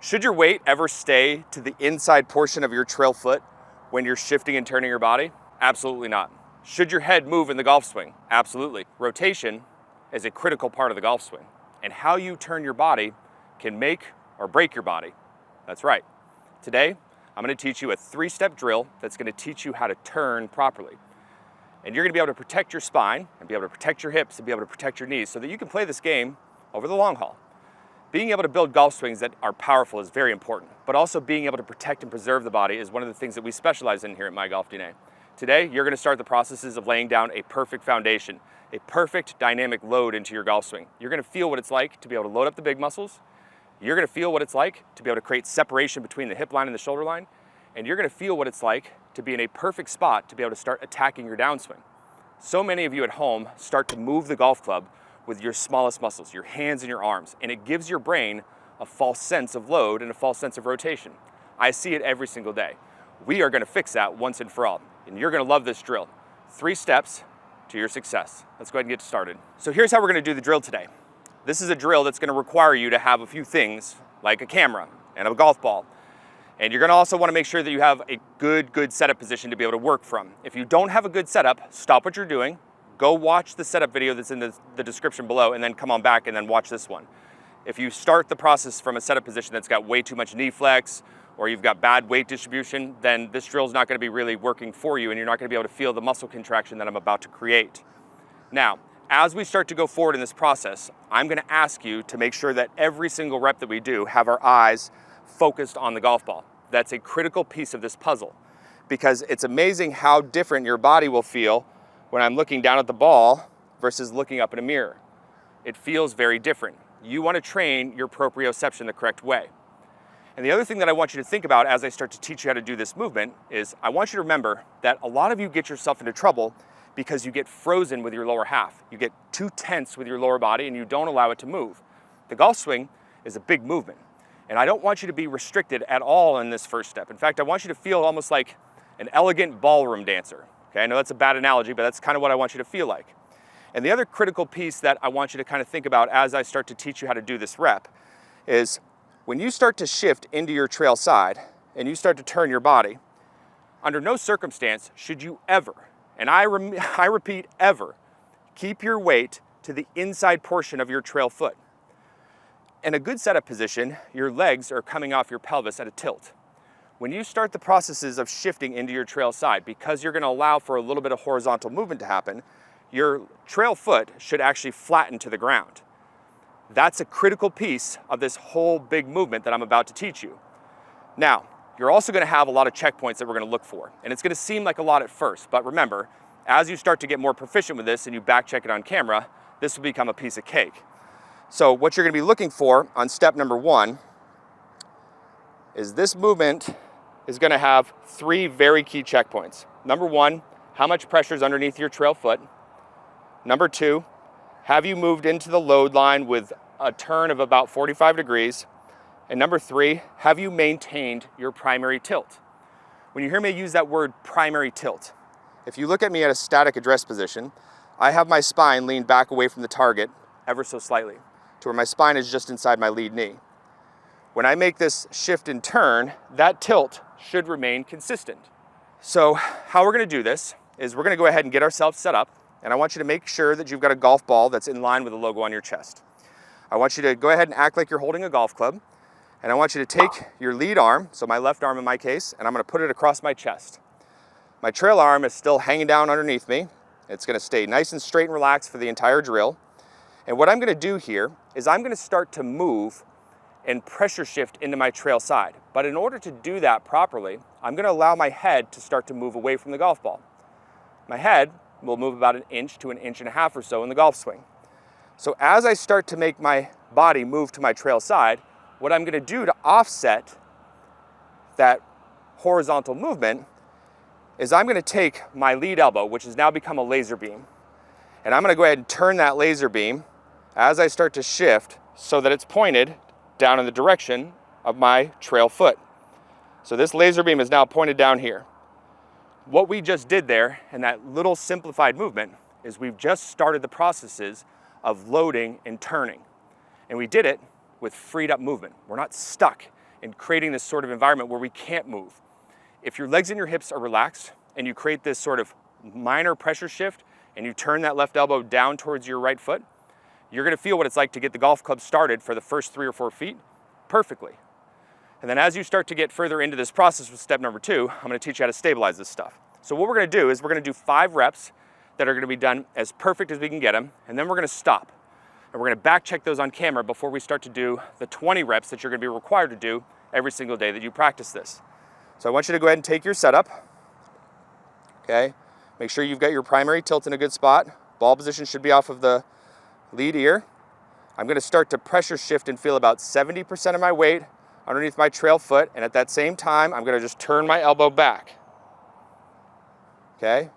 Should your weight ever stay to the inside portion of your trail foot when you're shifting and turning your body? Absolutely not. Should your head move in the golf swing? Absolutely. Rotation is a critical part of the golf swing, and how you turn your body can make or break your body. That's right. Today, I'm going to teach you a 3-step drill that's going to teach you how to turn properly. And you're going to be able to protect your spine and be able to protect your hips and be able to protect your knees so that you can play this game over the long haul. Being able to build golf swings that are powerful is very important, but also being able to protect and preserve the body is one of the things that we specialize in here at MyGolfDNA. Today, you're going to start the processes of laying down a perfect foundation, a perfect dynamic load into your golf swing. You're going to feel what it's like to be able to load up the big muscles. You're going to feel what it's like to be able to create separation between the hip line and the shoulder line. And you're going to feel what it's like to be in a perfect spot to be able to start attacking your downswing. So many of you at home start to move the golf club with your smallest muscles, your hands and your arms, and it gives your brain a false sense of load and a false sense of rotation. I see it every single day. We are going to fix that once and for all, and you're going to love this drill. 3 steps to your success. Let's go ahead and get started. So here's how we're going to do the drill today. This is a drill that's going to require you to have a few things like a camera and a golf ball. And you're going to also want to make sure that you have a good setup position to be able to work from. If you don't have a good setup, stop what you're doing. Go watch the setup video that's in the description below and then come on back and then watch this one. If you start the process from a setup position that's got way too much knee flex or you've got bad weight distribution, then this drill is not going to be really working for you and you're not going to be able to feel the muscle contraction that I'm about to create. Now, as we start to go forward in this process, I'm going to ask you to make sure that every single rep that we do have our eyes focused on the golf ball. That's a critical piece of this puzzle because it's amazing how different your body will feel when I'm looking down at the ball versus looking up in a mirror. It feels very different. You want to train your proprioception the correct way. And the other thing that I want you to think about as I start to teach you how to do this movement is I want you to remember that a lot of you get yourself into trouble because you get frozen with your lower half. You get too tense with your lower body and you don't allow it to move. The golf swing is a big movement. And I don't want you to be restricted at all in this first step. In fact, I want you to feel almost like an elegant ballroom dancer. Okay, I know that's a bad analogy, but that's kind of what I want you to feel like. And the other critical piece that I want you to kind of think about as I start to teach you how to do this rep is when you start to shift into your trail side and you start to turn your body, under no circumstance should you ever, and I repeat ever, keep your weight to the inside portion of your trail foot. In a good setup position, your legs are coming off your pelvis at a tilt. When you start the processes of shifting into your trail side, because you're going to allow for a little bit of horizontal movement to happen, your trail foot should actually flatten to the ground. That's a critical piece of this whole big movement that I'm about to teach you. Now, you're also going to have a lot of checkpoints that we're going to look for, and it's going to seem like a lot at first, but remember, as you start to get more proficient with this and you back check it on camera, this will become a piece of cake. So what you're going to be looking for on step number 1 is this movement is going to have 3 very key checkpoints. Number 1, how much pressure is underneath your trail foot? Number 2, have you moved into the load line with a turn of about 45 degrees? And number 3, have you maintained your primary tilt? When you hear me use that word primary tilt, if you look at me at a static address position, I have my spine leaned back away from the target ever so slightly to where my spine is just inside my lead knee. When I make this shift and turn, that tilt should remain consistent. So how we're going to do this is we're going to go ahead and get ourselves set up, and I want you to make sure that you've got a golf ball that's in line with the logo on your chest. I want you to go ahead and act like you're holding a golf club, and I want you to take your lead arm, so my left arm in my case, and I'm going to put it across my chest. My trail arm is still hanging down underneath me. It's going to stay nice and straight and relaxed for the entire drill. And what I'm going to do here is I'm going to start to move and pressure shift into my trail side. But in order to do that properly, I'm going to allow my head to start to move away from the golf ball. My head will move about 1 inch to 1.5 inches or so in the golf swing. So as I start to make my body move to my trail side, what I'm going to do to offset that horizontal movement is I'm going to take my lead elbow, which has now become a laser beam, and I'm going to go ahead and turn that laser beam as I start to shift so that it's pointed down in the direction of my trail foot. So this laser beam is now pointed down here. What we just did there in that little simplified movement is we've just started the processes of loading and turning. And we did it with freed up movement. We're not stuck and creating this sort of environment where we can't move. If your legs and your hips are relaxed and you create this sort of minor pressure shift and you turn that left elbow down towards your right foot, you're gonna feel what it's like to get the golf club started for the first 3 or 4 feet perfectly. And then as you start to get further into this process with step number 2, I'm gonna teach you how to stabilize this stuff. So what we're gonna do is we're gonna do 5 reps that are gonna be done as perfect as we can get them, and then we're gonna stop. And we're gonna back check those on camera before we start to do the 20 reps that you're gonna be required to do every single day that you practice this. So I want you to go ahead and take your setup, okay? Make sure you've got your primary tilt in a good spot. Ball position should be off of the lead ear. I'm gonna start to pressure shift and feel about 70% of my weight underneath my trail foot, and at that same time, I'm gonna just turn my elbow back, okay?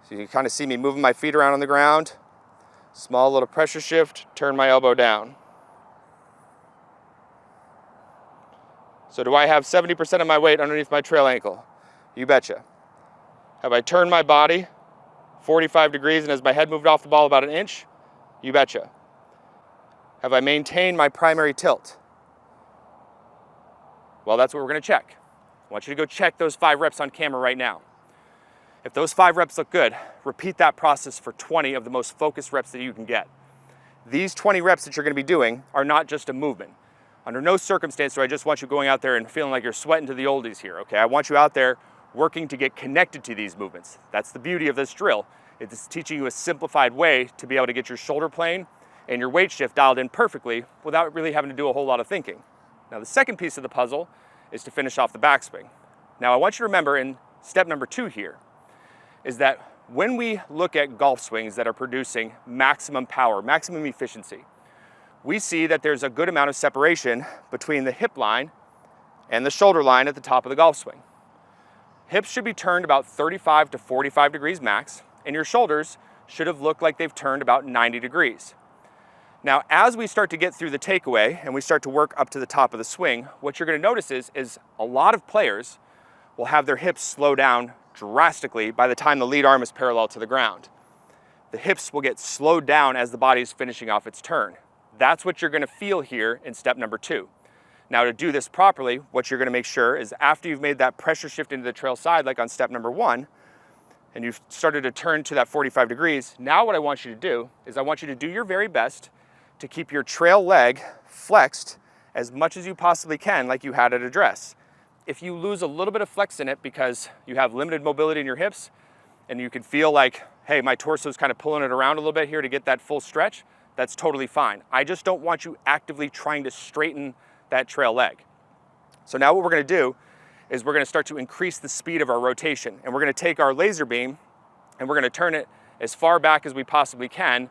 So you can kind of see me moving my feet around on the ground. Small little pressure shift, turn my elbow down. So do I have 70% of my weight underneath my trail ankle? You betcha. Have I turned my body 45 degrees and has my head moved off the ball about an inch? You betcha. Have I maintained my primary tilt? Well, that's what we're gonna check. I want you to go check those 5 reps on camera right now. If those 5 reps look good, repeat that process for 20 of the most focused reps that you can get. These 20 reps that you're gonna be doing are not just a movement. Under no circumstance do I just want you going out there and feeling like you're sweating to the oldies here, okay? I want you out there working to get connected to these movements. That's the beauty of this drill. It's teaching you a simplified way to be able to get your shoulder plane and your weight shift dialed in perfectly without really having to do a whole lot of thinking. Now the second piece of the puzzle is to finish off the backswing. Now I want you to remember in step number 2 here is that when we look at golf swings that are producing maximum power, maximum efficiency, we see that there's a good amount of separation between the hip line and the shoulder line at the top of the golf swing. Hips should be turned about 35 to 45 degrees max, and your shoulders should have looked like they've turned about 90 degrees. Now, as we start to get through the takeaway and we start to work up to the top of the swing, what you're gonna notice is a lot of players will have their hips slow down drastically by the time the lead arm is parallel to the ground. The hips will get slowed down as the body is finishing off its turn. That's what you're gonna feel here in step number 2. Now to do this properly, what you're gonna make sure is after you've made that pressure shift into the trail side, like on step number 1, and you've started to turn to that 45 degrees, now what I want you to do is I want you to do your very best to keep your trail leg flexed as much as you possibly can like you had at address. If you lose a little bit of flex in it because you have limited mobility in your hips and you can feel like, hey, my torso's kind of pulling it around a little bit here to get that full stretch, that's totally fine. I just don't want you actively trying to straighten that trail leg. So now what we're gonna do is we're gonna start to increase the speed of our rotation, and we're gonna take our laser beam and we're gonna turn it as far back as we possibly can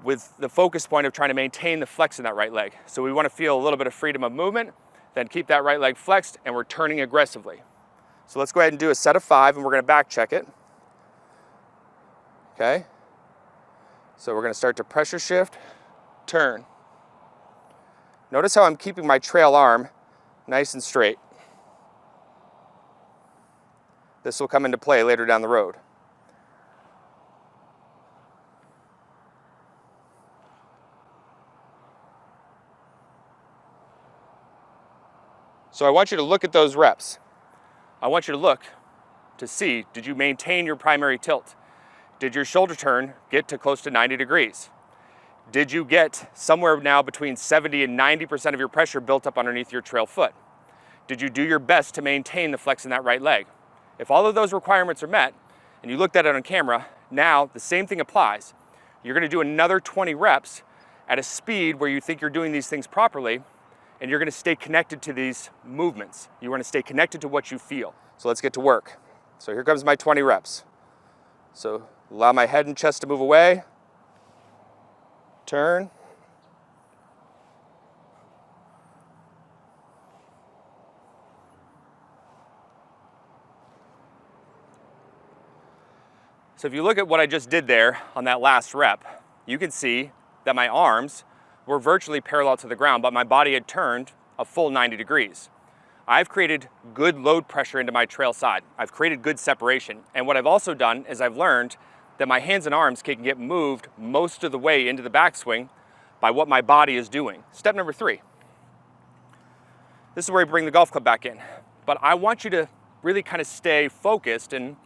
with the focus point of trying to maintain the flex in that right leg. So we wanna feel a little bit of freedom of movement, then keep that right leg flexed, and we're turning aggressively. So let's go ahead and do a set of 5, and we're gonna back check it. Okay? So we're gonna start to pressure shift, turn. Notice how I'm keeping my trail arm nice and straight. This will come into play later down the road. So I want you to look at those reps. I want you to look to see, did you maintain your primary tilt? Did your shoulder turn get to close to 90 degrees? Did you get somewhere now between 70 and 90% of your pressure built up underneath your trail foot? Did you do your best to maintain the flex in that right leg? If all of those requirements are met, and you looked at it on camera, now the same thing applies. You're gonna do another 20 reps at a speed where you think you're doing these things properly, and you're gonna stay connected to these movements. You wanna stay connected to what you feel. So let's get to work. So here comes my 20 reps. So allow my head and chest to move away. Turn. So if you look at what I just did there on that last rep, you can see that my arms were virtually parallel to the ground, but my body had turned a full 90 degrees. I've created good load pressure into my trail side. I've created good separation. And what I've also done is I've learned that my hands and arms can get moved most of the way into the backswing by what my body is doing. Step number 3. this is where we bring the golf club back in. But I want you to really kind of stay focused and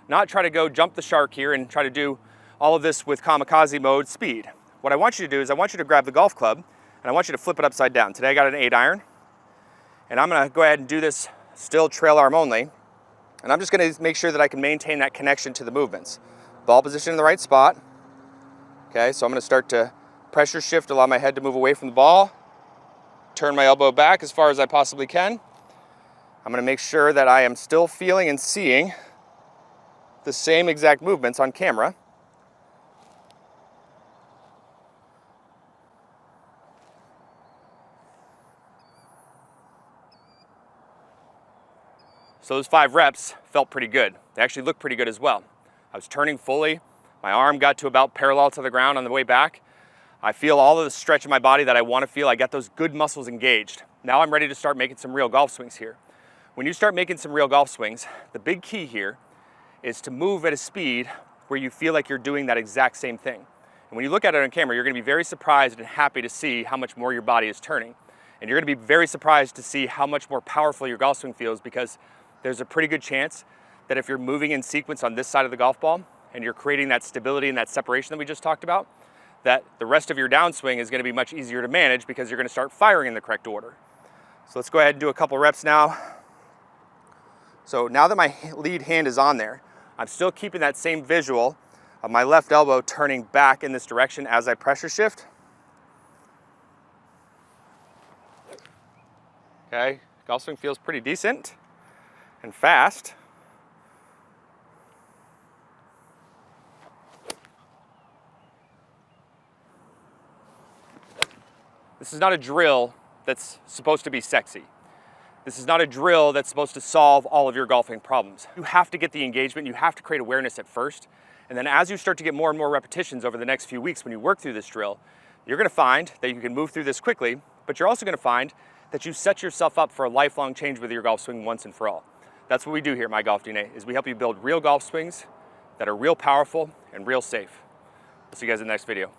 not try to go jump the shark here and try to do all of this with kamikaze mode speed. What I want you to do is I want you to grab the golf club and I want you to flip it upside down. Today I got an 8-iron, and I'm gonna go ahead and do this still trail arm only. And I'm just gonna make sure that I can maintain that connection to the movements. Ball position in the right spot. Okay, so I'm gonna start to pressure shift, allow my head to move away from the ball, turn my elbow back as far as I possibly can. I'm gonna make sure that I am still feeling and seeing the same exact movements on camera. So those 5 reps felt pretty good. They actually looked pretty good as well. I was turning fully. My arm got to about parallel to the ground on the way back. I feel all of the stretch in my body that I want to feel. I got those good muscles engaged. Now I'm ready to start making some real golf swings here. When you start making some real golf swings, the big key here is to move at a speed where you feel like you're doing that exact same thing. And when you look at it on camera, you're going to be very surprised and happy to see how much more your body is turning. And you're going to be very surprised to see how much more powerful your golf swing feels, because there's a pretty good chance that if you're moving in sequence on this side of the golf ball and you're creating that stability and that separation that we just talked about, that the rest of your downswing is going to be much easier to manage because you're going to start firing in the correct order. So let's go ahead and do a couple reps now. So now that my lead hand is on there, I'm still keeping that same visual of my left elbow turning back in this direction as I pressure shift. Okay, golf swing feels pretty decent and fast. This is not a drill that's supposed to be sexy. This is not a drill that's supposed to solve all of your golfing problems. You have to get the engagement, you have to create awareness at first, and then as you start to get more and more repetitions over the next few weeks when you work through this drill, you're gonna find that you can move through this quickly, but you're also gonna find that you set yourself up for a lifelong change with your golf swing once and for all. That's what we do here at MyGolfDNA, is we help you build real golf swings that are real powerful and real safe. We'll see you guys in the next video.